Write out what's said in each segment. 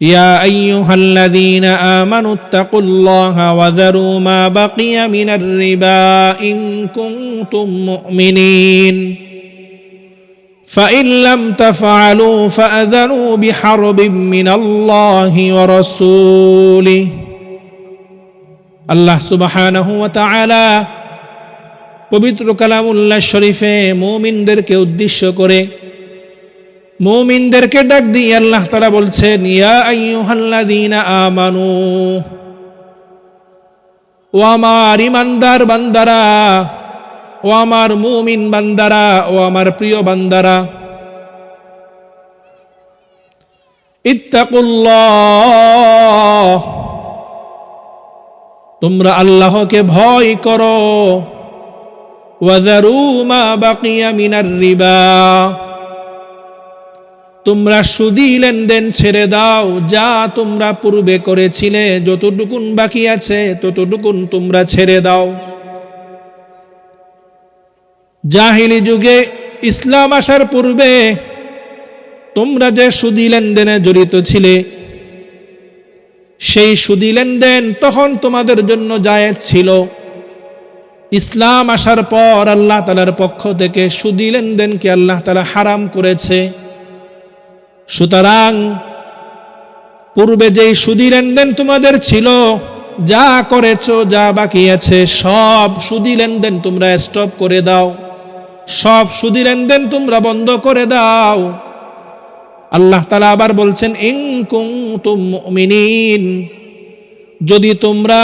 يا أيها الذين آمنوا اتقوا الله وذروا ما بقي من الربا إن كنتم مؤمنين فإن لم تفعلوا فأذنوا بحرب من الله ورسوله আল্লাহ সুবহানাহু ওয়া তাআলা পবিত্র কালামুল্লাহ শরীফে মুমিনদেরকে উদ্দেশ্য করে মুমিনদেরকে ডাক দিয়ে আল্লাহ তাআলা বলছেন, ইয়া আইয়ুহাল্লাযীনা আমানু, ও আমার ঈমানদার বান্দারা, ও আমার মুমিন বান্দারা, ও আমার প্রিয় বান্দারা, ইত্তাকুল্লাহ, তোমরা আল্লাহকে ভয় করো, ওয়াযারু মা বাকিয়া মিনার রিবা, তোমরা সুদী লেনদেন ছেড়ে দাও, যা তোমরা পূর্বে করেছিলে, যতটুকুন বাকি আছে ততটুকুন তোমরা ছেড়ে দাও। জাহিলি যুগে ইসলাম আসার পূর্বে তোমরা যে সুদী লেনদেনে জড়িত ছিলে, সেই সুদী লেনদেন তখন তোমাদের জন্য জায়েজ ছিল। ইসলাম আসার পর আল্লাহ তাআলার পক্ষ থেকে সুদী লেনদেনকে আল্লাহ তাআলা হারাম করেছে। সুতরাং পূর্বে যেই সুদী লেনদেন তোমাদের ছিল, যা করেছো, যা বাকি আছে, সব সুদী লেনদেন তোমরা স্টপ করে দাও, সব সুদী লেনদেন তোমরা বন্ধ করে দাও। আল্লাহ তাআলা আবার বলছেন, ইন কুনতুম মুমিনিন, যদি তোমরা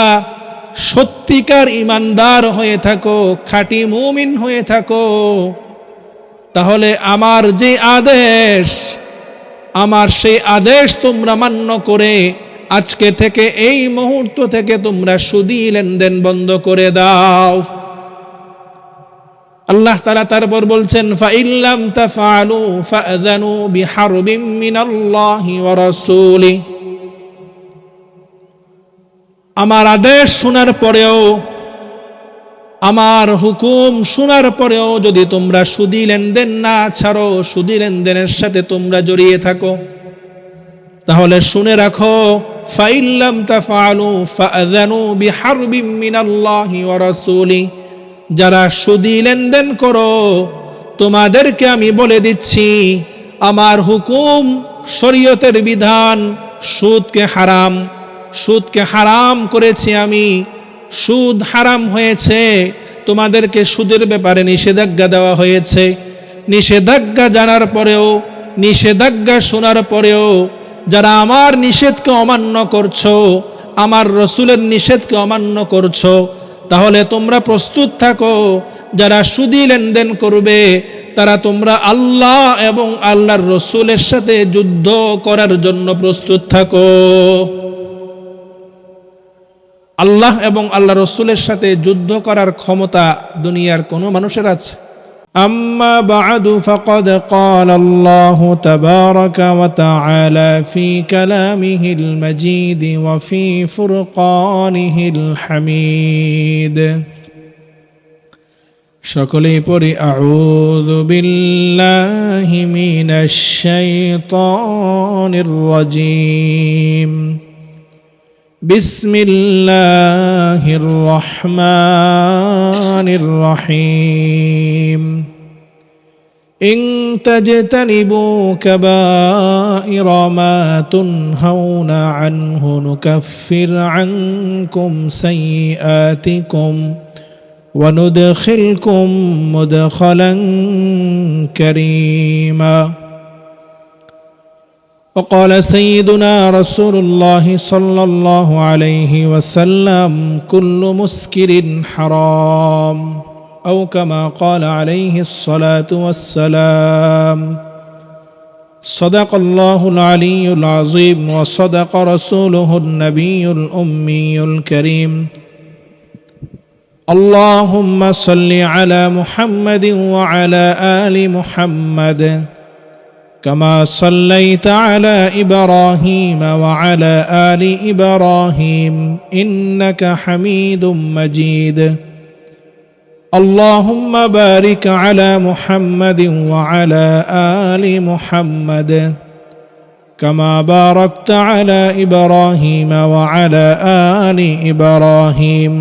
সত্যিকার ঈমানদার হয়ে থাকো, খাঁটি মুমিন হয়ে থাকো, তাহলে আমার যে আদেশ, আমার সেই আদেশ তোমরা মান্য করে আজকে থেকে, এই মুহূর্ত থেকে তোমরা সুদী লেনদেন বন্ধ করে দাও। আল্লাহ তাআলা তারপর বলছেন, ফাইল্লাম তাফআলু ফাআযানু বিহারবিম মিনাল্লাহি ওয়া রাসূলিহি, আমার আদেশ শোনার পরেও, আমার হুকুম শোনার পরেও যদি তোমরা সুদী লেনদেন না ছাড়ো, সুদী লেনদেনের সাথে তোমরা জড়িয়ে থাকো, তাহলে শুনে রাখো, ফাইল্লাম তাফআলু ফাআযানু বিহারবিম মিনাল্লাহি ওয়া রাসূলিহি, যারা সুদী লেনদেন করো তোমাদেরকে আমি বলে দিচ্ছি, আমার হুকুম, শরীয়তের বিধান, সুদকে হারাম করেছি আমি, সুদ হারাম হয়েছে, তোমাদেরকে সুদের ব্যাপারে নিষেধাজ্ঞা দেওয়া হয়েছে। নিষেধাজ্ঞা জানার পরেও, নিষেধাজ্ঞা শোনার পরেও যারা আমার নিষেধকে অমান্য করছো, আমার রসুলের নিষেধকে অমান্য করছো, তাহলে তোমরা প্রস্তুত থাকো, যারা সুদী লেনদেন করবে তারা তোমরা আল্লাহ এবং আল্লাহর রসুলের সাথে যুদ্ধ করার জন্য প্রস্তুত থাকো। আল্লাহ এবং আল্লাহ রসুলের সাথে যুদ্ধ করার ক্ষমতা দুনিয়ার কোনো মানুষের আছে? আম্মা বা'দু ফাকাদ ক্বালা আল্লাহু তাবারাকা ওয়া তাআলা ফি কালামিহিল মাজিদ ওয়া ফি ফুরকানিহিল হামিদ। সকলেই পড়ি, আউযু বিল্লাহি মিনাশ শাইতানির রাজীম। বিসমিল্লাহির রহমানির রহিম। ইন তাজতানিবু কাবাইরা মা তুনহাউনা আনহু নুকাফির আনকুম সাইয়্যাতিকুম ওয়া নুদখিলকুম মুদখালান কারীমা। وقال سيدنا رسول الله صلى الله عليه وسلم كل مسكر حرام، أو كما قال عليه الصلاة والسلام. صدق الله العلي العظيم وصدق رسوله النبي الأمي الكريم. اللهم صل على محمد وعلى آل محمد كما صليت على إبراهيم وعلى آل إبراهيم إنك حميد مجيد. اللهم بارك على محمد وعلى آل محمد كما باركت على إبراهيم وعلى آل إبراهيم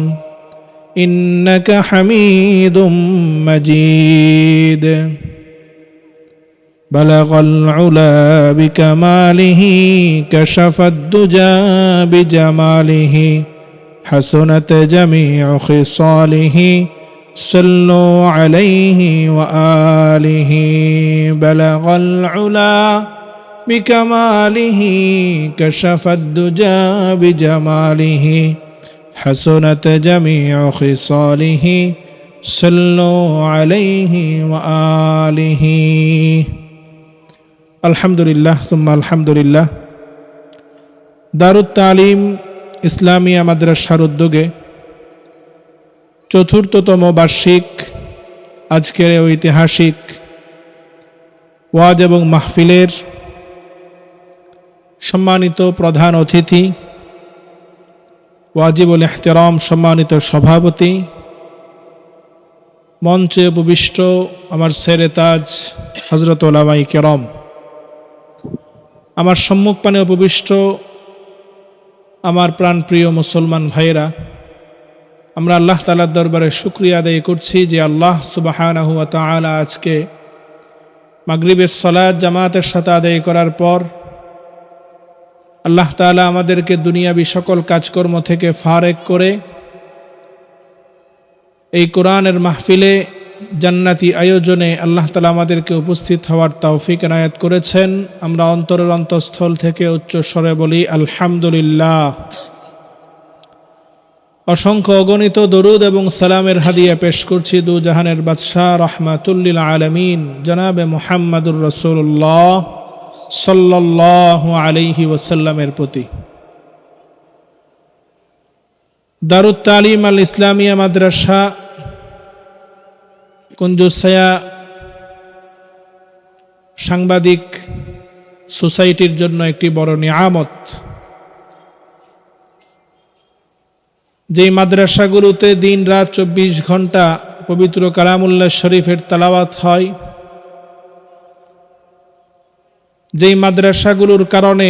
إنك حميد مجيد بلغ العلا بكماله كشف الدجى بجماله حسنت جميع خصاله صلوا عليه وآله بلغ العلا بكماله كشف الدجى بجماله حسنت جميع خصاله صلوا عليه وآله الحمد لله ثم الحمد لله দারুত তালিম ইসলামিয়া মাদ্রাসার উদ্যোগে চতুর্থতম বার্ষিক আজকের ঐতিহাসিক ওয়াজ এবং মাহফিলের সম্মানিত প্রধান অতিথি ওয়াজিবুল ইহতিরাম সম্মানিত সভাপতি, মঞ্চে উপবিষ্ট আমার সেরে তাজ হযরত উলামায়ে কেরাম, আমার সম্মুখপানে উপবিষ্ট আমার প্রাণপ্রিয় মুসলমান ভাইয়েরা, আমরা আল্লাহ তাআলার দরবারে শুকরিয়া আদায় করছি যে আল্লাহ সুবহানাহু ওয়া তাআলা আজকে মাগরিবের সালাত জামাতের সাথে আদায় করার পর আল্লাহ তাআলা আমাদেরকে দুনিয়াবি সকল কাজকর্ম থেকে ফারেক করে এই কোরআনের মাহফিলে জান্নাতি আয়োজনে আল্লাহ তাআলা আমাদেরকে উপস্থিত হওয়ার তৌফিক এনায়েত করেছেন। আমরা অন্তরের অন্তঃস্থল থেকে উচ্চ স্বরে বলি আলহামদুলিল্লাহ। অসংখ্য অগণিত দরুদ এবং সালামের হাদিয়া পেশ করছি দু জাহানের বাদশাহ রাহমাতুল লিল আলামিন জনাবে মুহাম্মাদুর রাসূলুল্লাহ সাল্লাল্লাহু আলাইহি ওয়াসাল্লামের প্রতি। দারুত তালিম আল ইসলামিয়া মাদ্রাসা কুঞ্জুসায়া সাংবাদিক সোসাইটির জন্য একটি বড় নিয়ামত। যেই মাদ্রাসাগুলোতে দিন রাত 24 ঘন্টা পবিত্র কালামুল্লাহ শরীফের তেলাওয়াত হয়, যেই মাদ্রাসাগুলোর কারণে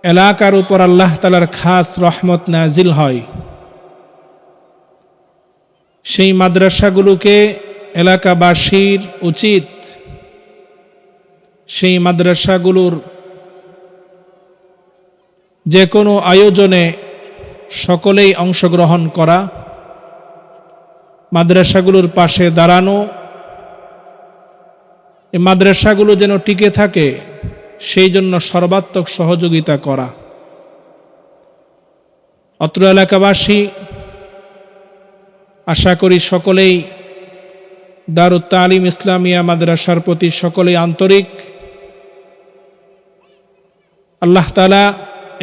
এলাকার উপর আল্লাহ তাআলার খাস রহমত নাজিল হয়, সেই মাদ্রাসাগুলোকে এলাকাবাসীর উচিত সেই মাদ্রাসাগুলোর যে কোনো আয়োজনে সকলেই অংশগ্রহণ করা, মাদ্রাসাগুলোর পাশে দাঁড়ানো, এই মাদ্রাসাগুলো যেন টিকে থাকে সেই জন্য সর্বাত্মক সহযোগিতা করা। অত্র এলাকাবাসী আশা করি সকলেই দারুত তালিম ইসলামিয়া মাদ্রাসার প্রতি সকলেই আন্তরিক। আল্লাহ তাআলা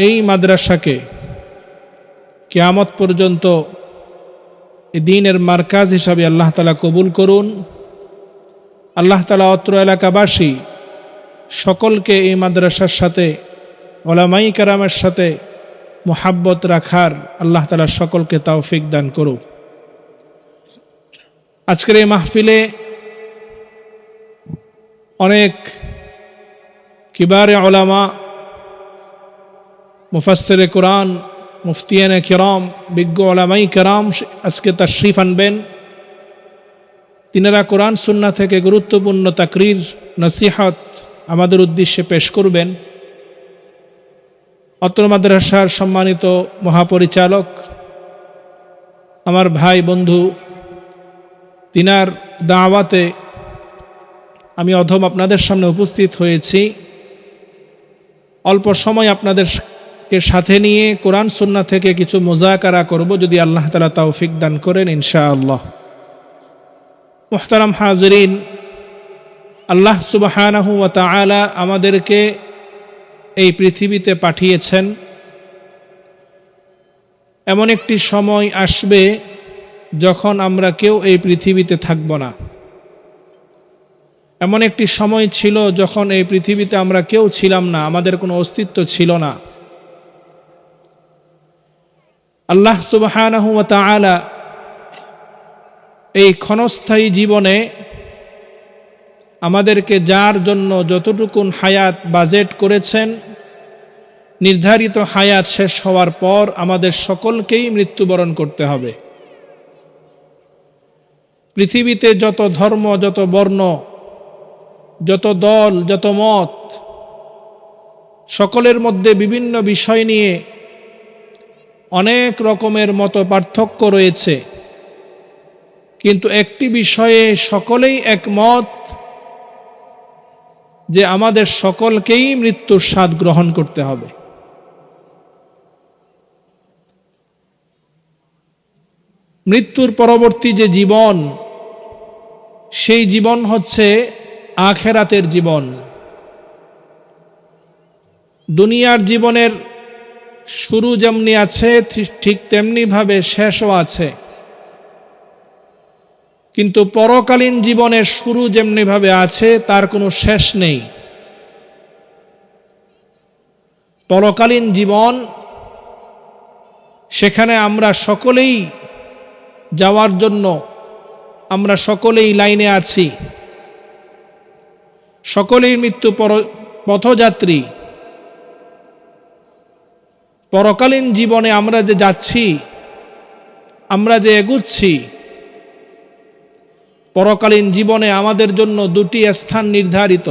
এই মাদ্রাসাকে কিয়ামত পর্যন্ত এই দ্বীনের মার্কাজ হিসাবে আল্লাহ তাআলা কবুল করুন। আল্লাহ তাআলা অত্র এলাকাবাসী সকলকে এই মাদ্রাসার সাথে উলামায়ে কেরামের সাথে মুহাব্বত রাখার আল্লাহ তাআলা সকলকে তৌফিক দান করুন। আজকের এই মাহফিলে অনেক কিবারে উলামা, মুফাসসিরে কোরআন, মুফতিয়ানে কিরাম, বিজ্ঞ উলামায়ে কেরাম আজকে তাশরীফ আনবেন। তিনারা কোরআন সুন্নাহ থেকে গুরুত্বপূর্ণ তাকরীর নসিহত আমাদের উদ্দেশ্যে পেশ করবেন। অত্র মাদ্রাসার সম্মানিত মহাপরিচালক আমার ভাই বন্ধু, তিনার দাওয়াতে আমি অধম আপনাদের সামনে উপস্থিত হয়েছি। অল্প সময় আপনাদেরকে সাথে নিয়ে কোরআন সুন্নাহ থেকে কিছু মুযাকারা করব, যদি আল্লাহ তাআলা তৌফিক দান করেন ইনশাআল্লাহ। মুহতারাম হাজিরিন, আল্লাহ সুবহানাহু ওয়া তাআলা আমাদেরকে এই পৃথিবীতে পাঠিয়েছেন। এমন একটি সময় আসবে যখন আমরা কেউ এই পৃথিবীতে থাকব না। এমন একটি সময় ছিল যখন এই পৃথিবীতে আমরা কেউ ছিলাম না, আমাদের কোনো অস্তিত্ব ছিল না। আল্লাহ সুবহানাহু ওয়া তাআলা এই ক্ষণস্থায়ী জীবনে আমাদেরকে যার জন্য যতটুকুন হায়াত বাজেট করেছেন, নির্ধারিত হায়াত শেষ হওয়ার পর আমাদের সকলকেই মৃত্যুবরণ করতে হবে। পৃথিবীতে যত ধর্ম, যত বর্ণ, যত দল, যত মত, সকলের মধ্যে বিভিন্ন বিষয় নিয়ে অনেক রকমের মত পার্থক্য রয়েছে, কিন্তু একটি বিষয়ে সকলেই একমত যে আমাদের সকলকেই মৃত্যুর স্বাদ গ্রহণ করতে হবে। মৃত্যুর পরবর্তী যে জীবন, সেই জীবন হচ্ছে আখিরাতের জীবন। দুনিয়ার জীবনের শুরু যেমনি আছে, ঠিক তেমনি ভাবে শেষও আছে, কিন্তু পরকালীন জীবনের শুরু যেমনি ভাবে আছে তার কোনো শেষ নেই। পরকালীন জীবন, সেখানে আমরা সকলেই যাওয়ার জন্য আমরা সকলেই লাইনে আছি, সকলেই মৃত্যু পথযাত্রী। পরকালীন জীবনে আমরা যে যাচ্ছি, আমরা যে এগুচ্ছি, পরকালীন জীবনে আমাদের জন্য দুটি স্থান নির্ধারিত।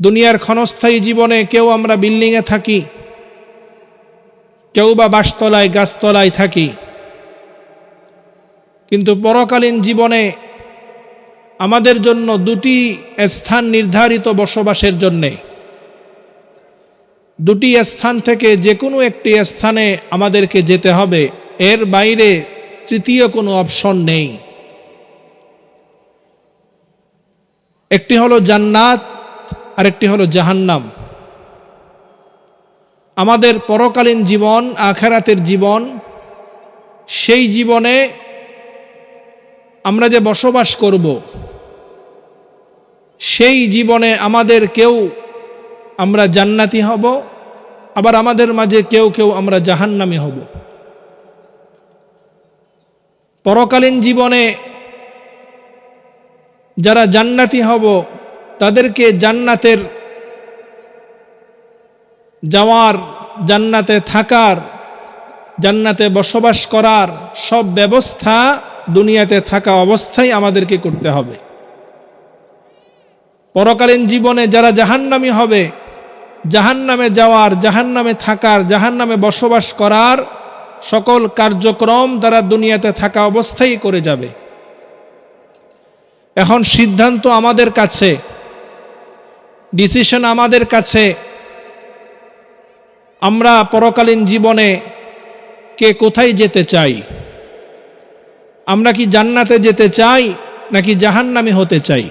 দুনিয়ার ক্ষণস্থায়ী জীবনে কেউ আমরা বিল্ডিংয়ে থাকি, কেউ বা বাসতলায় গাছতলায় থাকি, কিন্তু পরকালীন জীবনে আমাদের জন্য দুটি স্থান নির্ধারিত বসবাসের জন্যে। দুটি স্থান থেকে যে কোনো একটি স্থানে আমাদেরকে যেতে হবে, এর বাইরে তৃতীয় কোনো অপশন নেই। একটি হলো জান্নাত, আরেকটি হলো জাহান্নাম। আমাদের পরকালীন জীবন, আখিরাতের জীবন, সেই জীবনে আমরা যে বসবাস করব, সেই জীবনে আমাদের কেউ আমরা জান্নাতি হব, আবার আমাদের মাঝে কেউ কেউ আমরা জাহান্নামী হব। পরকালীন জীবনে যারা জান্নাতি হব তাদেরকে জান্নাতের যাওয়ার, জান্নাতে থাকার, জান্নাতে বসবাস করার সব ব্যবস্থা দুনিয়াতে থাকা অবস্থায় আমাদেরকে করতে হবে। পরকালীন জীবনে যারা জাহান্নামী হবে, জাহান্নামে যাওয়ার, জাহান্নামে থাকার, জাহান্নামে বসবাস করার সকল কার্যক্রম তারা দুনিয়াতে থাকা অবস্থায় করে যাবে। এখন সিদ্ধান্ত আমাদের কাছে, ডিসিশন আমাদের কাছে, আমরা পরকালীন জীবনে কে কোথায় যেতে চাই? আমরা কি জান্নাতে যেতে চাই নাকি জাহান্নামী হতে চাই?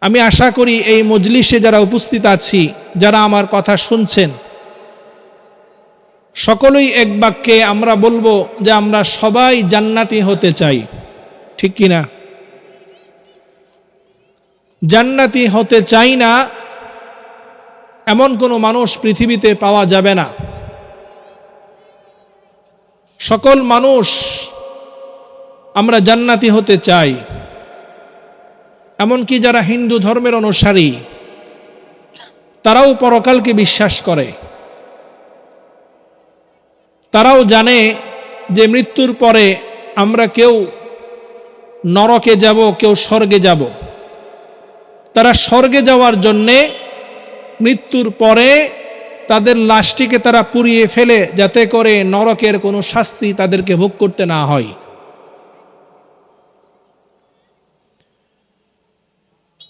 আমি আশা করি এই মজলিসে যারা উপস্থিত আছি, যারা আমার কথা শুনছেন, সকলেই এক বাক্যে আমরা বলবো যে আমরা সবাই জান্নাতি হতে চাই, ঠিক কিনা? জান্নাতি হতে চাই না এমন কোনো মানুষ পৃথিবীতে পাওয়া যাবে না। সকল মানুষ আমরা জান্নাতি হতে চাই। এমনকি যারা হিন্দু ধর্মের অনুসারী, তারাও পরকালকে বিশ্বাস করে। তারাও জানে যে মৃত্যুর পরে আমরা কেউ নরকে যাব, কেউ স্বর্গে যাব। তারা স্বর্গে যাওয়ার জন্যে মৃত্যুর পরে তাদের লাশটিকে তারা পুড়িয়ে ফেলে, যাতে করে নরকের কোনো শাস্তি তাদেরকে ভোগ করতে না হয়।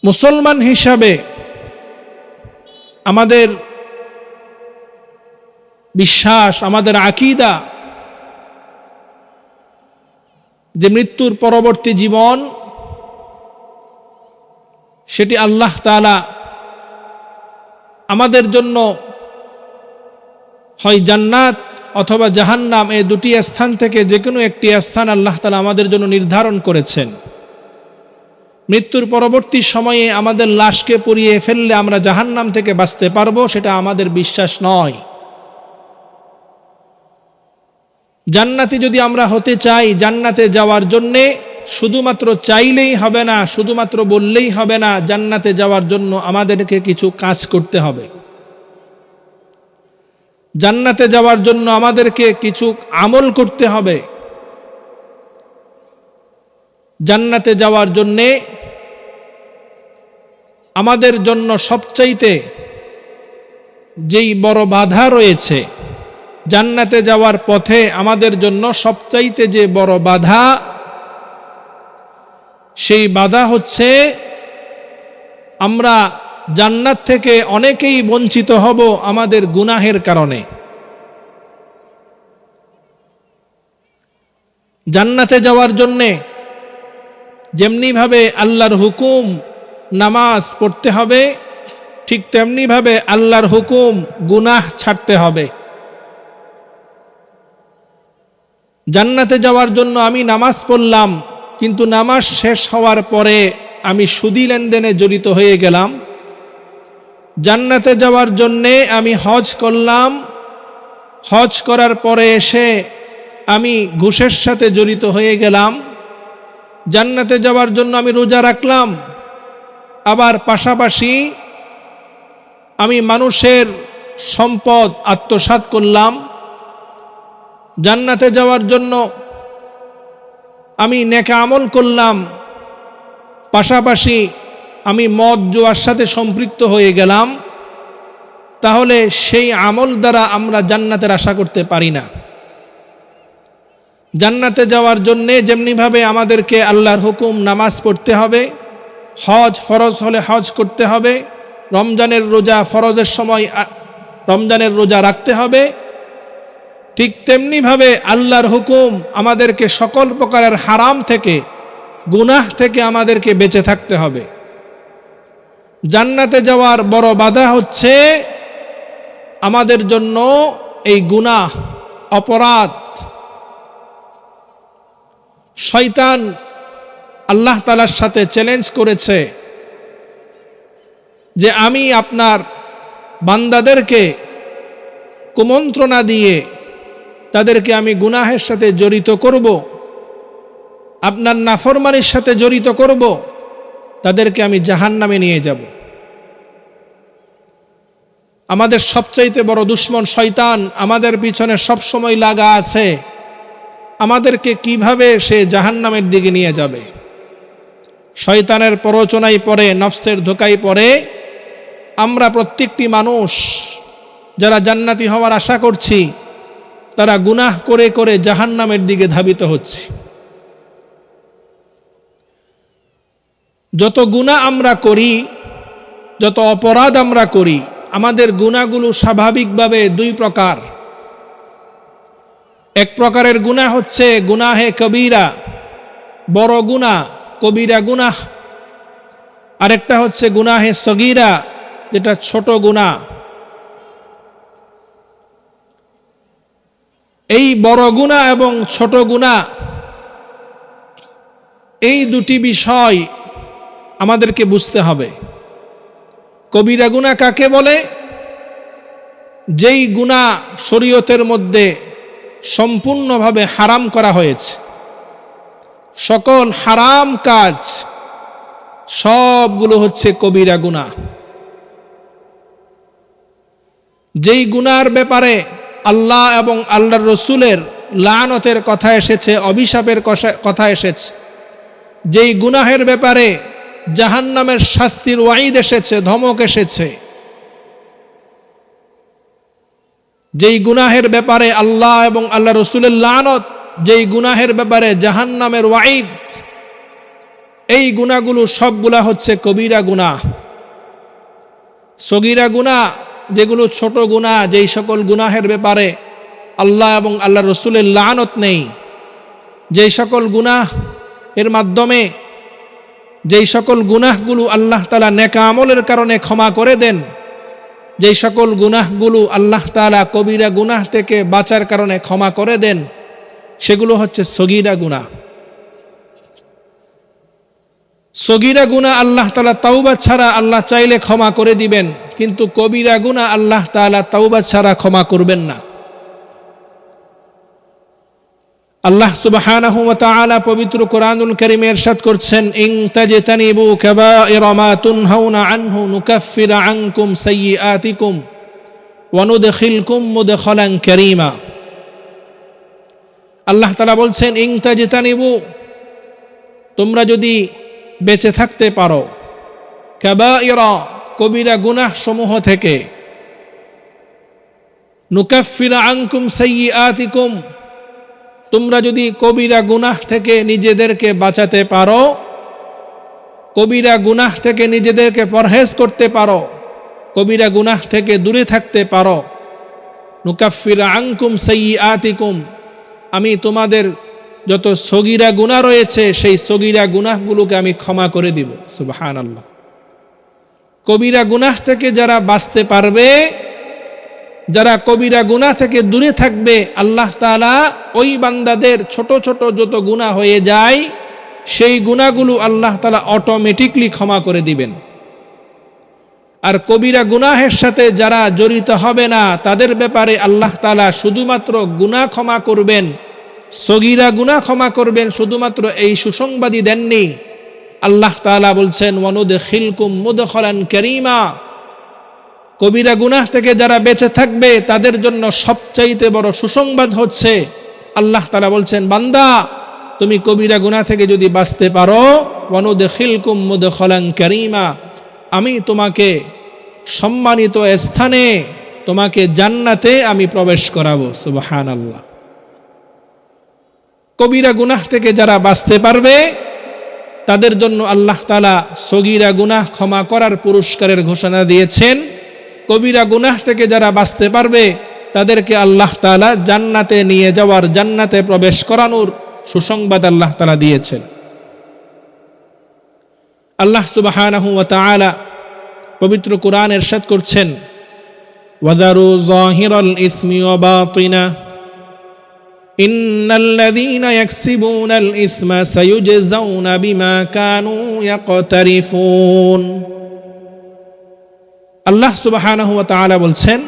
মুসলমান হিসাবে আমাদের বিশ্বাস, আমাদের আকীদা যে মৃত্যুর পরবর্তী জীবন সেটি আল্লাহ তাআলা আমাদের জন্য হয় জান্নাত অথবা জাহান্নাম, এই দুটি স্থান থেকে যে কোনো একটি স্থান আল্লাহ তাআলা আমাদের জন্য নির্ধারণ করেছেন। মৃত্যুর পরবর্তী সময়ে আমাদের লাশকে পুড়িয়ে ফেললে আমরা জাহান্নাম থেকে বাঁচতে পারবো, সেটা আমাদের বিশ্বাস নয়। জান্নাতি যদি আমরা হতে চাই, জান্নাতে যাওয়ার জন্যে শুধুমাত্র চাইলেই হবে না, শুধুমাত্র বললেই হবে না, জান্নাতে যাওয়ার জন্য আমাদেরকে কিছু কাজ করতে হবে। জান্নাতে যাওয়ার জন্য আমাদেরকে কিছু আমল করতে হবে। জান্নাতে যাওয়ার জন্যে আমাদের জন্য সবচাইতে যেই বড় বাধা রয়েছে, জান্নাতে যাওয়ার পথে আমাদের জন্য সবচাইতে যে বড় বাধা, সেই বাধা হচ্ছে আমরা জান্নাত থেকে অনেকেই বঞ্চিত হব আমাদের গুনাহের কারণে। জান্নাতে যাওয়ার জন্যে যেমনিভাবে আল্লাহর হুকুম নামাজ পড়তে হবে, ঠিক তেমনিভাবে আল্লাহর হুকুম গুনাহ ছাড়তে হবে। জান্নাতে যাওয়ার জন্য আমি নামাজ পড়লাম, কিন্তু নামাজ শেষ হওয়ার পরে আমি সুদি লেনদেনে জড়িত হয়ে গেলাম। জান্নাতে যাওয়ার জন্যে আমি হজ করলাম, হজ করার পরে এসে আমি ঘুষের সাথে জড়িত হয়ে গেলাম। জান্নাতে যাওয়ার জন্য আমি রোজা রাখলাম, আবার পাশাপাশি আমি মানুষের সম্পদ আত্মসাৎ করলাম। জান্নাতে যাওয়ার জন্য আমি নেক আমল করলাম, পাশাপাশি আমি মদ জুয়ার সাথে সম্পৃক্ত হয়ে গেলাম। তাহলে সেই আমল দ্বারা আমরা জান্নাতের আশা করতে পারি না। জান্নাতে যাওয়ার জন্যে যেমনিভাবে আমাদেরকে আল্লাহর হুকুম নামাজ পড়তে হবে, হজ ফরজ হলে হজ করতে হবে, রমজানের রোজা ফরজের সময় রমজানের রোজা রাখতে হবে, ঠিক তেমনিভাবে আল্লাহর হুকুম আমাদেরকে সকল প্রকারের হারাম থেকে, গুনাহ থেকে আমাদেরকে বেঁচে থাকতে হবে। জান্নাতে যাওয়ার বড় বাধা হচ্ছে আমাদের জন্য এই গুনাহ, অপরাধ। শয়তান আল্লাহ তাআলার সাথে চ্যালেঞ্জ করেছে যে আমি আপনার বান্দাদেরকে কুমন্ত্রণা দিয়ে তাদেরকে আমি গুনাহের সাথে জড়িত করব, আপনার নাফরমানির সাথে জড়িত করব, তাদেরকে আমি জাহান্নামে নিয়ে যাব। আমাদের সবচাইতে বড় দুশমন শয়তান আমাদের পিছনে সবসময় লাগা আছে, আমাদেরকে কিভাবে সে জাহান্নামের দিকে নিয়ে যাবে। শয়তানের প্ররোচনায় পড়ে, নফসের ধোঁকায় পড়ে আমরা প্রত্যেকটি মানুষ যারা জান্নাতি হওয়ার আশা করছি, তারা গুনাহ করে করে জাহান্নামের দিকে ধাবিত হচ্ছে। যত গুনাহ আমরা করি, যত অপরাধ আমরা করি, আমাদের গুনাহগুলো স্বাভাবিকভাবে দুই প্রকার। এক প্রকারের গুনাহ হচ্ছে গুনাহে কবিরা, বড় গুনাহ, কবিরা গুনাহ। আরেকটা হচ্ছে গুনাহে সগীরা, যেটা ছোট গুনাহ। এই বড় গুনাহ এবং ছোট গুনাহ, এই দুটি বিষয় আমাদেরকে বুঝতে হবে। কবিরা গুনাহ কাকে বলে? যেই গুনাহ শরীয়তের মধ্যে সম্পূর্ণভাবে হারাম করা হয়েছে। সকল হারাম কাজ সবগুলো হচ্ছে কবিরা গুনাহ। যেই গুনার ব্যাপারে আল্লাহ এবং আল্লাহর রসুলের লানতের কথা এসেছে, অভিশাপের কথা এসেছে, যেই গুনাহের ব্যাপারে জাহান্নামের শাস্তির ওয়াইদ এসেছে, ধমক এসেছে, যেই গুনাহের ব্যাপারে আল্লাহ এবং আল্লাহ রসুলের লানত, যেই গুনাহের ব্যাপারে জাহান্নামের ওয়াইদ, এই গুনাহগুলো সবগুলা হচ্ছে কবিরা গুনাহ। সগীরা গুনাহ যেগুলো ছোট গুনাহ, যেই সকল গুনাহের ব্যাপারে আল্লাহ এবং আল্লাহ রসুলের লানত নেই, যেই সকল গুনাহ এর মাধ্যমে, যেই সকল গুনাহগুলো আল্লাহ তাআলা নেক আমলের কারণে ক্ষমা করে দেন, যেই সকল গুনাহগুলো আল্লাহ তাআলা কবিরা গুনাহ থেকে বাঁচার কারণে ক্ষমা করে দেন, সেগুলো হচ্ছে সগীরা গুনাহ। সগীরা গুনাহ আল্লাহ তাআলা তাওবা ছাড়া আল্লাহ চাইলে ক্ষমা করে দিবেন, কিন্তু কবিরা গুনাহ আল্লাহ তাআলা তাওবা ছাড়া ক্ষমা করবেন না। আল্লাহ সুবহানাহু ওয়া তাআলা পবিত্র কোরআনুল কারীমে ইরশাদ করছেন, ইন তাজতানিবু কাবাইরা মা তুনহাউনা আনহু নুকাফির আনকুম সাইয়্যাতিকুম ওয়া নুদখিলকুম মুদখালান কারীমা। আল্লাহ তাআলা বলছেন, ইন তাজতানিবু, তোমরা যদি বেঁচে থাকতে পারো, কাবাইরা, কবিরা গুনাহ সমূহ থেকে, নুকাফির আনকুম সাইয়্যাতিকুম, তোমরা যদি কবিরা গুনাহ থেকে নিজেদেরকে বাঁচাতে পারো, কবিরা গুনাহ থেকে নিজেদেরকে পরহেজ করতে পারো, কবিরা গুনাহ থেকে দূরে থাকতে পারো, নুকাফির আনকুম সাইয়্যাতিকুম, আমি তোমাদের যত সগীরা গুনাহ রয়েছে সেই সগীরা গুনাহগুলোকে আমি ক্ষমা করে দিব। সুবহানাল্লাহ। কবিরা গুনাহ থেকে যারা বাঁচতে পারবে, যারা কবিরা গুনাহ থেকে দূরে থাকবে, আল্লাহ তাআলা ওই বান্দাদের ছোট ছোট যত গুনাহ হয়ে যায় সেই গুনাহগুলো আল্লাহ তাআলা অটোমেটিকলি ক্ষমা করে দিবেন। আর কবিরা গুনাহের সাথে যারা জড়িত হবে না তাদের ব্যাপারে আল্লাহ তাআলা শুধুমাত্র গুনাহ ক্ষমা করবেন, সগীরা গুনাহ ক্ষমা করবেন, শুধুমাত্র এই সুসংবাদই দেননি। আল্লাহ তাআলা বলছেন, ওয়া নুদখিলকুম মুদখালান কারীমা, কবিরা গুনাহ থেকে যারা বেঁচে থাকবে তাদের জন্য সবচাইতে বড় সুসংবাদ হচ্ছে, আল্লাহ তাআলা বলছেন, বান্দা তুমি কবিরা গুনাহ থেকে যদি বাঁচতে পারো, ওয়া নুদখিলকুম মুদখালান কারীমা, আমি তোমাকে সম্মানিত স্থানে, তোমাকে জান্নাতে আমি প্রবেশ করাবো। সুবহানাল্লাহ। কবিরা গুনাহ থেকে যারা বাঁচতে পারবে তাদের জন্য আল্লাহ তাআলা সগীরা গুনাহ ক্ষমা করার পুরস্কারের ঘোষণা দিয়েছেন। কবিরা গুনাহ থেকে যারা বাঁচতে পারবে তাদেরকে আল্লাহ তাআলা জান্নাতে নিয়ে যাওয়ার, জান্নাতে প্রবেশ করানোর সুসংবাদ আল্লাহ তাআলা দিয়েছেন। আল্লাহ সুবহানাহু ওয়া তাআলা পবিত্র কোরআন ইরশাদ করছেন, ওয়াদারু যাহিরাল ইসমি ওয়া বাতিনা ইন্নাল্লাযীনা ইয়াকসিবুনাল ইসমা সায়ুজজাউনা বিমা কানু ইয়াকতারিফুন। আল্লাহ সুবহানাহু ওয়া তাআলা বলছেন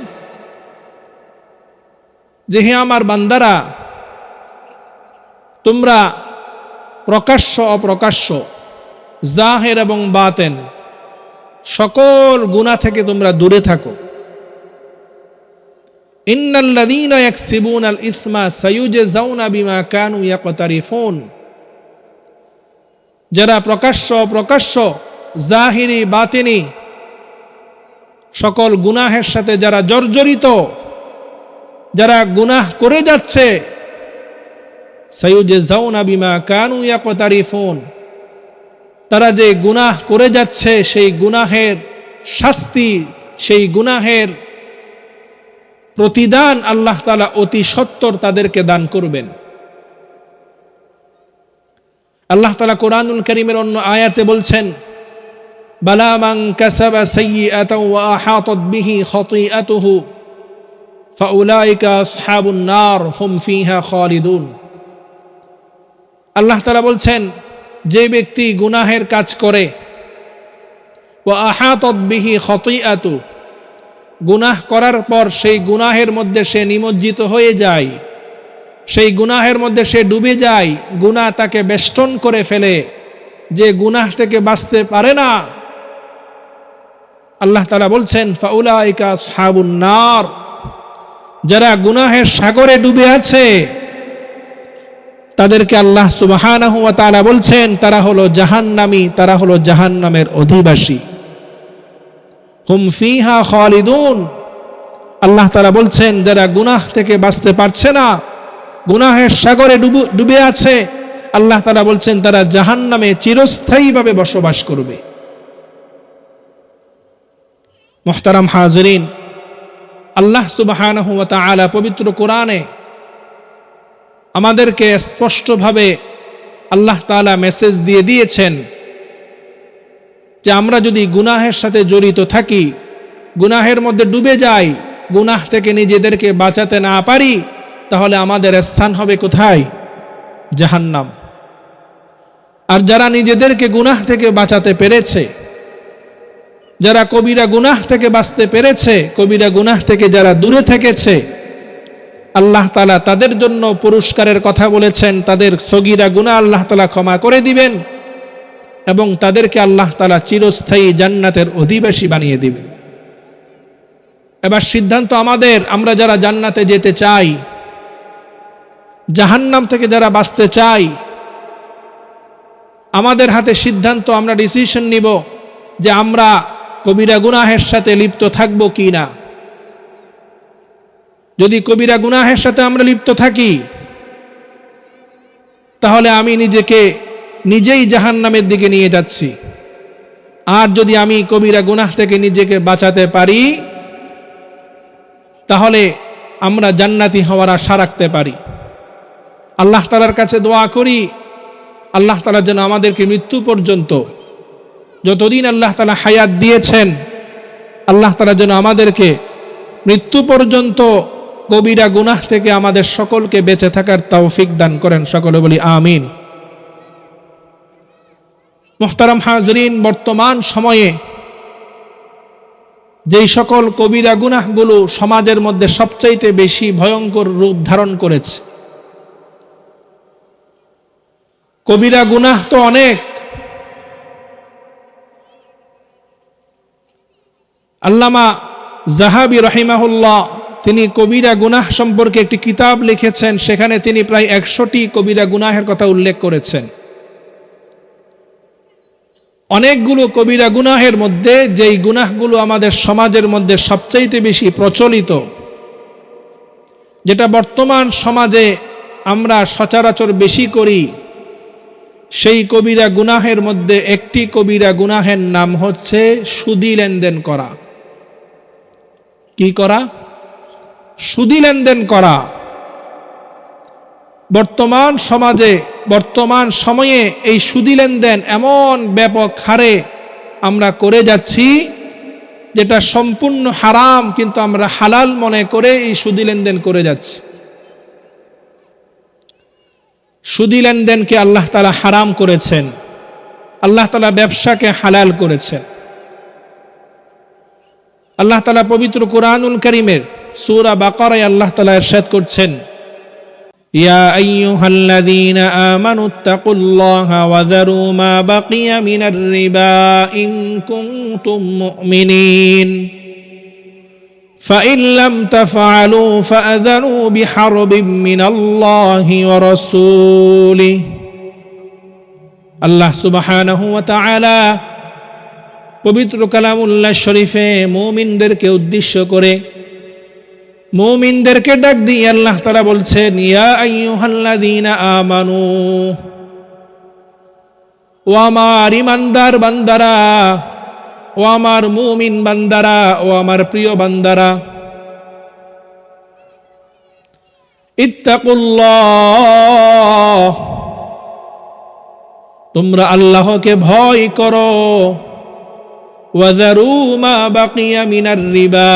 যে, হে আমার বান্দারা, তোমরা প্রকাশ্য অপ্রকাশ্য, জাহের এবং বাতেন, সকল গুনাহ থেকে তোমরা দূরে থাকো। ইন্নাল্লাযীনা ইয়াকসিবুনাল ইসমা সায়ুজজাউনা বিমা কানু ইয়াকতারিফুন, যারা প্রকাশ্য অপ্রকাশ্য, জাহিরি বাতিনি সকল গুনাহের সাথে যারা জর্জরিত, যারা গুনাহ করে যাচ্ছে, সায়ুজজাউনা বিমা কানু ইয়াকতারিফুন, তারা যে গুনাহ করে যাচ্ছে সেই গুনাহের শাস্তি, সেই গুনাহের প্রতিদান আল্লাহ তাআলা অতি সত্বর তাদেরকে দান করবেন। আল্লাহ তাআলা কোরআনুল কারীমের অন্য আয়াতে বলছেন, বালা মান কাসাবা সাইয়্যাতাও ওয়া আহাতাত বিহি খাতিআতুহু ফাউলাইকা আসহাবুন নার হুম ফিহা খালিদুন। আল্লাহ তাআলা বলছেন, যে ব্যক্তি গুনাহের কাজ করে, ওয়া আহাতাত বিহি খাতিআতু, গুনাহ করার পর সেই গুনাহের মধ্যে সে নিমজ্জিত হয়ে যায়, সেই গুনাহের মধ্যে সে ডুবে যায়, গুনাহ তাকে বেষ্টন করে ফেলে, যে গুনাহ থেকে বাঁচতে পারে না, আল্লাহ তাআলা বলছেন, ফাউলাইকা আসহাবুন নার, যারা গুনাহের সাগরে ডুবে আছে তাদেরকে আল্লাহ সুবহানাহু ওয়া তাআলা বলছেন তারা হলো জাহান্নামী, তারা হলো জাহান্নামের অধিবাসী। হুম ফিহা খালিদুন, আল্লাহ তাআলা বলছেন যারা গুনাহ থেকে বাঁচতে পারছে না, গুনাহের সাগরে ডুবে আছে, আল্লাহ তাআলা বলছেন তারা জাহান্নামে চিরস্থায়ীভাবে বসবাস করবে। মুহতারাম হাজিরিন, আল্লাহ সুবহানাহু ওয়া তাআলা পবিত্র কোরআনে আমাদেরকে স্পষ্টভাবে আল্লাহ তাআলা মেসেজ দিয়ে দিয়েছেন যে আমরা যদি গুনাহের সাথে জড়িত থাকি, গুনাহের মধ্যে ডুবে যাই, গুনাহ থেকে নিজেদেরকে বাঁচাতে না পারি, তাহলে আমাদের স্থান হবে কোথায়? জাহান্নাম। আর যারা নিজেদেরকে গুনাহ থেকে বাঁচাতে পেরেছে, যারা কবিরা গুনাহ থেকে বাঁচতে পেরেছে, কবিরা গুনাহ থেকে যারা দূরে থেকেছে, আল্লাহ তাআলা তাদের জন্য পুরস্কারের কথা বলেছেন, তাদের সগীরা গুনাহ আল্লাহ তাআলা ক্ষমা করে দিবেন এবং তাদেরকে আল্লাহ তাআলা চিরস্থায়ী জান্নাতের অধিবাসী বানিয়ে দিবেন। এবার সিদ্ধান্ত আমাদের, আমরা যারা জান্নাতে যেতে চাই, জাহান্নাম থেকে যারা বাঁচতে চাই, আমাদের হাতে সিদ্ধান্ত, আমরা ডিসিশন নিব যে আমরা কবিরা গুনাহের সাথে লিপ্ত থাকব কি না। যদি কবিরা গুনাহের সাথে আমরা লিপ্ত থাকি তাহলে আমি নিজেই জাহান্নামের দিকে নিয়ে যাচ্ছি। আর যদি আমি কবিরা গুনাহ থেকে নিজেকে বাঁচাতে পারি তাহলে আমরা জান্নাতি হওয়ার আশা রাখতে পারি। আল্লাহ তাআলার কাছে দোয়া করি, আল্লাহ তাআলা যেন আমাদেরকে মৃত্যু পর্যন্ত, যতদিন আল্লাহ তাআলা হায়াত দিয়েছেন, আল্লাহ তাআলা যেন আমাদেরকে মৃত্যু পর্যন্ত কবিরা গুনাহ থেকে আমাদের সকলকে বেঁচে থাকার তৌফিক দান করেন। সকলে বলি আমিন। মুহতারাম হাজরিন, বর্তমান সময়ে যেই সকল কবিরা গুনাহগুলো সমাজের মধ্যে সবচাইতে বেশি ভয়ঙ্কর রূপ ধারণ করেছে, কবিরা গুনাহ তো অনেক। আল্লামা যাহাবী রাহিমাহুল্লাহ তিনি কবিরা গুনাহ সম্পর্কে একটি কিতাব লিখেছেন, সেখানে তিনি প্রায় 100টি কবিরা গুনাহের কথা উল্লেখ করেছেন। অনেকগুলো কবিরা গুনাহের মধ্যে যেই গুনাহগুলো আমাদের সমাজের মধ্যে সবচাইতে বেশি প্রচলিত, যেটা বর্তমান সমাজে আমরা সচরাচর বেশি করি, সেই কবিরা গুনাহের মধ্যে একটি কবিরা গুনাহের নাম হচ্ছে সুদি লেনদেন করা। কি করা? সুদি লেনদেন করা। বর্তমান সমাজে, বর্তমান সময়ে এই সুদি লেনদেন এমন ব্যাপক হারে আমরা করে যাচ্ছি যেটা সম্পূর্ণ হারাম, কিন্তু আমরা হালাল মনে করে এই সুদি লেনদেন করে যাচ্ছি। সুদি লেনদেনকে আল্লাহ তাআলা হারাম করেছেন, আল্লাহ তাআলা ব্যবসাকে হালাল করেছেন। আল্লাহ তাআলা পবিত্র কুরআনুল কারীমের সূরা বাকারায় আল্লাহ তাআলা ইরশাদ করছেন, ইয়া আইয়ুহাল্লাযীনা আমানুত্তাকুল্লাহা ওয়া যারু মা বাকিয়া মিনার রিবা ইন কুনতুম মুমিনিন فإن لم تفعلوا فأذنوا بحرب من الله ورسوله। আল্লাহ সুবহানাহু ওয়া তাআলা পবিত্র কালামুল্লাহ শরীফে মুমিনদেরকে উদ্দেশ্য করে, মুমিনদেরকে ডাক দিয়ে আল্লাহ তাআলা বলছেন, ইয়া আইয়ুহাল্লাযীনা আমানু, ও আমার ঈমানদার বান্দারা, ও আমার মুমিন বান্দারা, ও আমার প্রিয় বান্দারা, ইত্তাকুল্লাহ, তোমরা আল্লাহকে ভয় করো, ওয়া যারু মা বাকিয়া মিনার রিবা,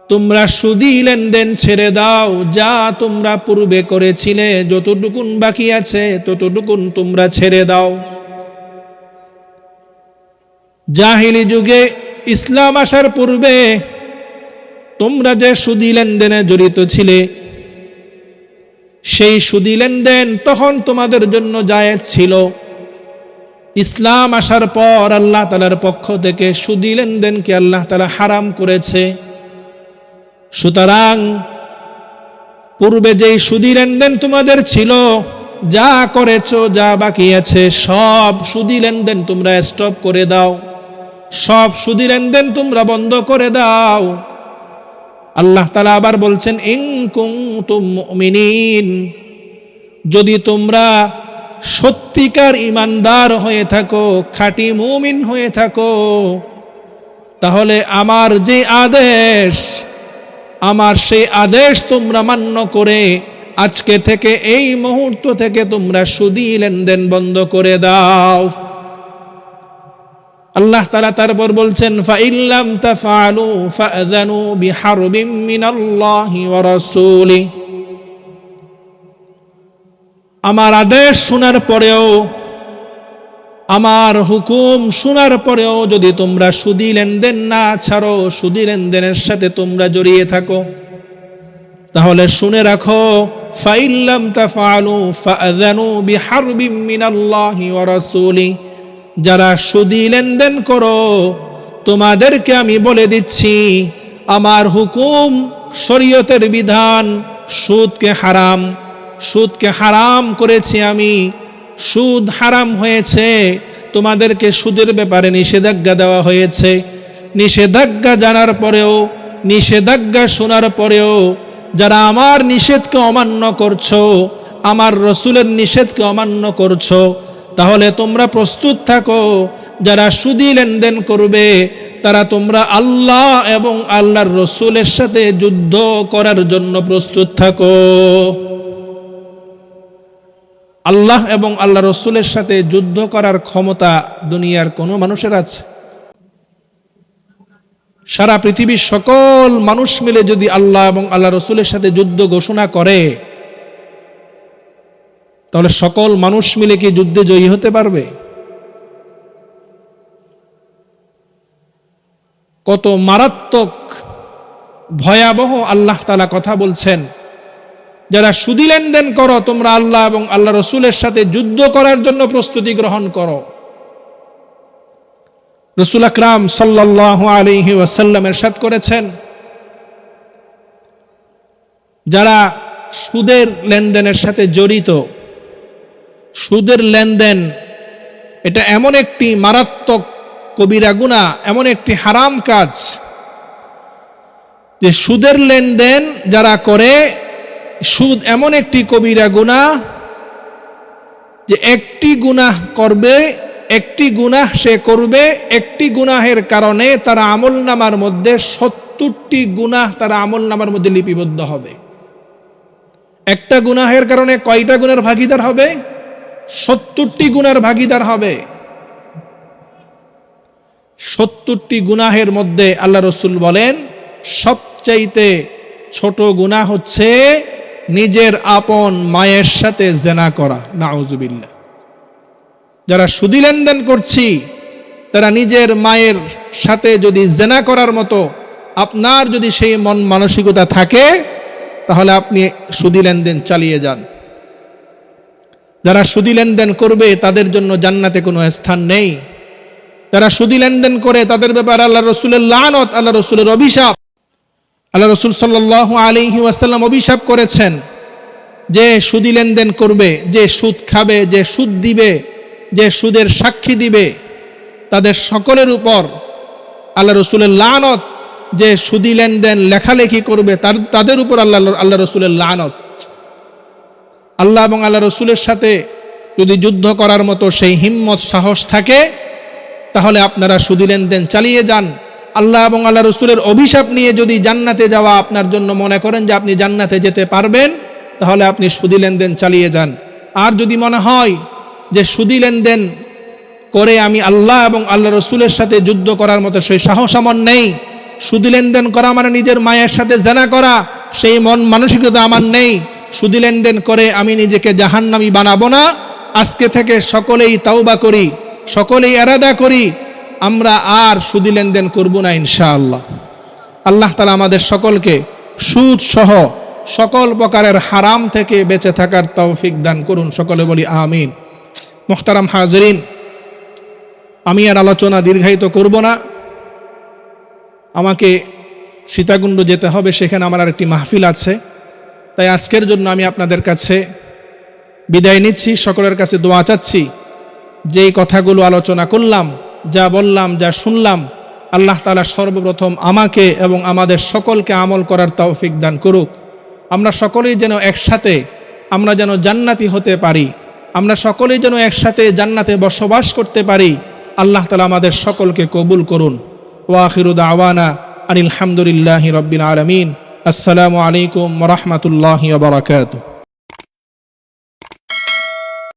তোমরা সুদি লেনদেন ছেড়ে দাও, যা তোমরা পূর্বে করেছিলে, যতটুকুন বাকি আছে ততটুকুন তোমরা ছেড়ে দাও। জাহিলি যুগে, ইসলাম আসার পূর্বে তোমরা যে সুদি লেনদেনে জড়িত ছিলে, সেই সুদি লেনদেন তখন তোমাদের জন্য জায়েজ ছিল। ইসলাম আসার পর আল্লাহ তাআলার পক্ষ থেকে সুদি লেনদেনকে আল্লাহ তাআলা হারাম করেছে। সুতরাং পূর্বে যেই সুদি লেনদেন তোমাদের ছিল, যা করেছো, যা বাকি আছে, সব সুদি লেনদেন তোমরা স্টপ করে দাও, সব সুদি লেনদেন তোমরা বন্ধ করে দাও। আল্লাহ তাআলা আবার বলছেন, ইন কুনতুম মুমিনিন, যদি তোমরা সত্যিকার ঈমানদার হয়ে থাকো, খাঁটি মুমিন হয়ে থাকো, তাহলে আমার যে আদেশ, আমার সেই আদেশ তোমরা মান্য করে আজকে থেকে, এই মুহূর্ত থেকে তোমরা সুদি লেনদেন বন্ধ করে দাও। আল্লাহ তাআলা তারপর বলছেন, ফাইল্লাম তাফআলু ফাআযানু বিহারবিম মিনাল্লাহি ওয়া রাসূলিহি, আমার আদেশ শোনার পরেও, আমার হুকুম শোনার পরেও যদি তোমরা সুদি লেনদেন না ছাড়ো, সুদি লেনদেনের সাথে তোমরা জড়িয়ে থাকো, তাহলে শুনে রাখো, ফাইল্লাম তাফআলু ফাআযানু বিহারবিম মিনাল্লাহি ওয়া রাসূলি, যারা সুদী লেনদেন করো তোমাদেরকে আমি বলে দিচ্ছি আমার হুকুম, শরীয়তের বিধান, সুদকে হারাম করেছি আমি। সুদ হারাম হয়েছে, তোমাদেরকে সুদের ব্যাপারে নিষেধাজ্ঞা দেওয়া হয়েছে। নিষেধাজ্ঞা জানার পরেও, নিষেধাজ্ঞা শোনার পরেও যারা আমার নিষেধকে অমান্য করছো, আমার রসুলের নিষেধকে অমান্য করছো, তাহলে তোমরা প্রস্তুত থাকো, যারা সুদী লেনদেন করবে তারা তোমরা আল্লাহ এবং আল্লাহর রসুলের সাথে যুদ্ধ করার জন্য প্রস্তুত থাকো। আল্লাহ এবং আল্লাহ রসুলের সাথে যুদ্ধ করার ক্ষমতা দুনিয়ার কোনো মানুষের আছে? সারা পৃথিবীর সকল মানুষ মিলে যদি আল্লাহ এবং আল্লাহ রসুলের সাথে যুদ্ধ ঘোষণা করে, তাহলে সকল মানুষ মিলে কি যুদ্ধে জয়ী হতে পারবে? কত মারাত্মক ভয়াবহ আল্লাহ তাআলা কথা বলছেন, যারা সুদী লেনদেন করো তোমরা আল্লাহ এবং আল্লাহ রসুলের সাথে যুদ্ধ করার জন্য প্রস্তুতি গ্রহণ করো। রাসূল আকরাম সাল্লাল্লাহু আলাইহি ওয়াসাল্লাম ইরশাদ করেছেন, যারা সুদের লেনদেনের সাথে জড়িত, সুদের লেনদেন এটা এমন একটি মারাত্মক কবিরা গুনাহ, এমন একটি হারাম কাজ যে সুদের লেনদেন যারা করে, সুদ এমন একটি কবিরা গুনাহ যে একটি গুনাহ করবে, একটি গুনাহ সে করবে, একটি গুনাহের কারণে তার আমলনামার মধ্যে 70টি গুনাহ তার আমলনামার মধ্যে লিপিবদ্ধ হবে। একটা গুনাহের কারণে কয়টা গুনার ভাগীদার হবে? 70টি গুনার ভাগীদার হবে। 70টি গুনাহের মধ্যে আল্লাহ রসুল বলেন সবচাইতে ছোট গুনাহ হচ্ছে নিজের আপন মায়ের সাথে জেনা করা। নাউজুবিল্লাহ। যারা সুদী লেনদেন করছি তারা নিজের মায়ের সাথে যদি জেনা করার মতো আপনার যদি সেই মন মানসিকতা থাকে, তাহলে আপনি সুদী লেনদেন চালিয়ে যান। যারা সুদী লেনদেন করবে তাদের জন্য জান্নাতে কোনো স্থান নেই। যারা সুদী লেনদেন করে তাদের ব্যাপারে আল্লাহ রসুলের লানত, আল্লাহ রসুলের অভিশাপ। আল্লাহ রসুল সাল্লাল্লাহু আলাইহি ওয়াসাল্লাম অভিশাপ করেছেন যে সুদী লেনদেন করবে, যে সুদ খাবে, যে সুদ দিবে, যে সুদের সাক্ষী দিবে, তাদের সকলের উপর আল্লাহ রসুলের লানত। যে সুদী লেনদেন লেখালেখি করবে তাদের উপর আল্লাহ রসুলের লানত। আল্লাহ এবং আল্লাহ রসুলের সাথে যদি যুদ্ধ করার মতো সেই হিম্মত সাহস থাকে, তাহলে আপনারা সুদী লেনদেন চালিয়ে যান। আল্লাহ এবং আল্লাহ রসুলের অভিশাপ নিয়ে যদি জান্নাতে যাওয়া আপনার জন্য মনে করেন যে আপনি জান্নাতে যেতে পারবেন, তাহলে আপনি সুদী লেনদেন চালিয়ে যান। আর যদি মনে হয় যে সুদী লেনদেন করে আমি আল্লাহ এবং আল্লাহ রসুলের সাথে যুদ্ধ করার মতো সেই সাহস আমার নেই, সুদী লেনদেন করা মানে নিজের মায়ের সাথে জেনা করা, সেই মন মানসিকতা আমার নেই, সুদী লেনদেন করে আমি নিজেকে জাহান্নামী বানাবো না, আজকে থেকে সকলেই তাওবা করি, সকলেই ইরাদা করি আমরা আর সুদী লেনদেন করব না ইনশাআল্লাহ। আল্লাহ তাআলা আমাদের সকলকে সুদ সহ সকল প্রকারের হারাম থেকে বেঁচে থাকার তৌফিক দান করুন। সকলে বলি আমিন। মুহতারাম হাজিরিন, আমি আর আলোচনা দীর্ঘায়িত করব না। আমাকে সীতাকুণ্ড যেতে হবে, সেখানে আমার আর একটি মাহফিল আছে। তাই আজকের জন্য আমি আপনাদের কাছে বিদায় নিচ্ছি। সকলের কাছে দোয়া চাচ্ছি, যেই কথাগুলো আলোচনা করলাম, যা বললাম, যা শুনলাম, আল্লাহ তাআলা সর্বপ্রথম আমাকে এবং আমাদের সকলকে আমল করার তৌফিক দান করুক। আমরা সকলেই যেন একসাথে আমরা যেন জান্নাতি হতে পারি, আমরা সকলেই যেন একসাথে জান্নাতে বসবাস করতে পারি। আল্লাহ তাআলা আমাদের সকলকে কবুল করুন। ওয়া আখিরু দাওয়ানা আনিল হামদুলিল্লাহি রাব্বিল আলামিন। আসসালামু আলাইকুম ওয়া রাহমাতুল্লাহি ওয়া বারাকাতুহু।